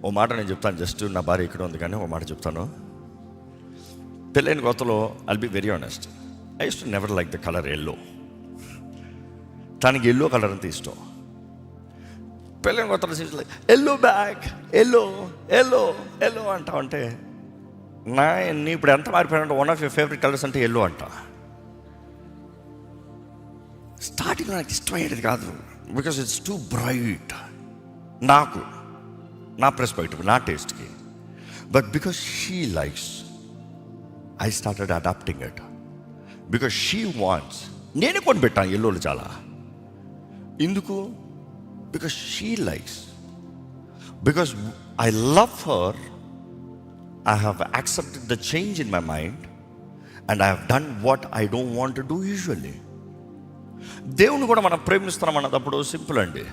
ఓ మాట నేను చెప్తాను, జస్ట్ నా భార్య ఇక్కడ ఉంది కానీ ఓ మాట చెప్తాను. పెళ్ళైన కొత్తలో I'll be very honest, I used to never like the colour yellow. తనకి ఎల్లో కలర్ అంతా ఇష్టం. పెళ్ళైన కొత్తలో yellow bag, yellow yellow yellow అంటా అంటే నీ ఇప్పుడు ఎంత మారిపోయానంటే one of your favourite colours అంటే ఎల్లో అంట. స్టార్టింగ్ నాకు ఇష్టమయ్యేది కాదు, బికాస్ ఇట్స్ టూ బ్రైట్ నాకు, నా పర్స్పెక్టివ్, నా టేస్ట్కి. But because she likes, I started adapting it. Because she wants. నేనే కొనిపెట్టాను ఎల్లోలు చాలా. ఎందుకు? Because she likes. Because I love her, I have accepted the change in my mind and I have done what I don't want to do usually. దేవుని కూడా మనం ప్రేమిస్తున్నాం అన్నప్పుడు simple అండి.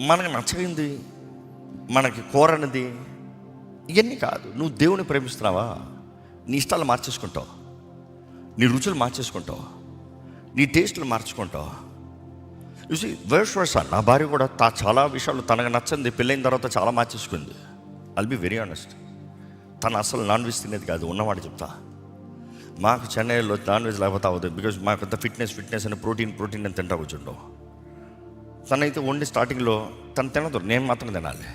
మనకు నచ్చగింది, మనకి కోరనిది ఇవన్నీ కాదు. నువ్వు దేవుని ప్రేమిస్తున్నావా, నీ ఇష్టాలు మార్చేసుకుంటావు, నీ రుచులు మార్చేసుకుంటావు, నీ టేస్టులు మార్చుకుంటావు. చూసి వర్స్ నా భార్య కూడా చాలా విషయాలు తనకు నచ్చింది పెళ్ళైన తర్వాత చాలా మార్చేసుకుంది. I'll be very honest. తను అసలు నాన్ వెజ్ తినేది కాదు, ఉన్నవాడు చెప్తా. మాకు చెన్నైలో నాన్ వెజ్ లేకపోతే అవ్వదు, బికాజ్ మాకు అంత ఫిట్నెస్ అని ప్రోటీన్ అని తింటా కూర్చుంటాం. తనైతే ఓన్లీ స్టార్టింగ్లో తను తినదు, నేను మాత్రం తినాలి.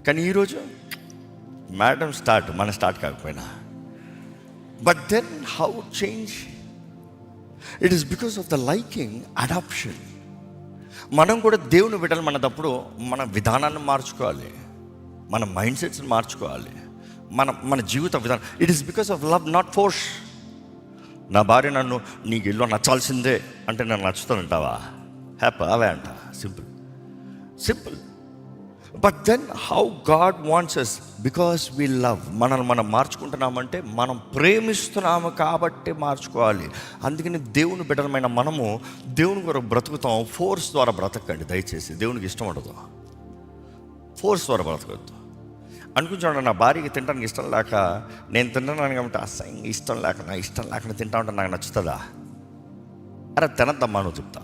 కానీ ఈరోజు మేడం స్టార్ట్, మన స్టార్ట్ కాకపోయినా. But then how change? It is because of the liking, adaptation. మనం కూడా దేవుని బిడ్డలు మనదప్పుడు మన విధానాన్ని మార్చుకోవాలి, మన మైండ్ సెట్స్ని మార్చుకోవాలి, మన జీవిత విధానం. It is because of love, not force. నా భార్య నన్ను నీకు ఇల్లు నచ్చాల్సిందే అంటే నేను నచ్చుతానంటావా? హ్యాపీ అవే అంట. Simple. But then how God wants us, because we love. మనల్ని మనం మార్చుకుంటున్నామంటే మనం ప్రేమిస్తున్నాము కాబట్టి మార్చుకోవాలి. అందుకని దేవుని బిడ్డలమైన మనము దేవుని కొరకు బ్రతుకుతాం. ఫోర్స్ ద్వారా బ్రతకండి దయచేసి, దేవునికి ఇష్టం ఉండదు. ఫోర్స్ ద్వారా బ్రతకద్దు. అనుకుంటాను నా భార్యకి తినడానికి ఇష్టం లేక నేను తింటున్నాను కాబట్టి అసహ్యంగా ఇష్టం లేక తింటా ఉంటే నాకు నచ్చుతుందా? అరే తినద్దమ్మా నువ్వు చెప్తా.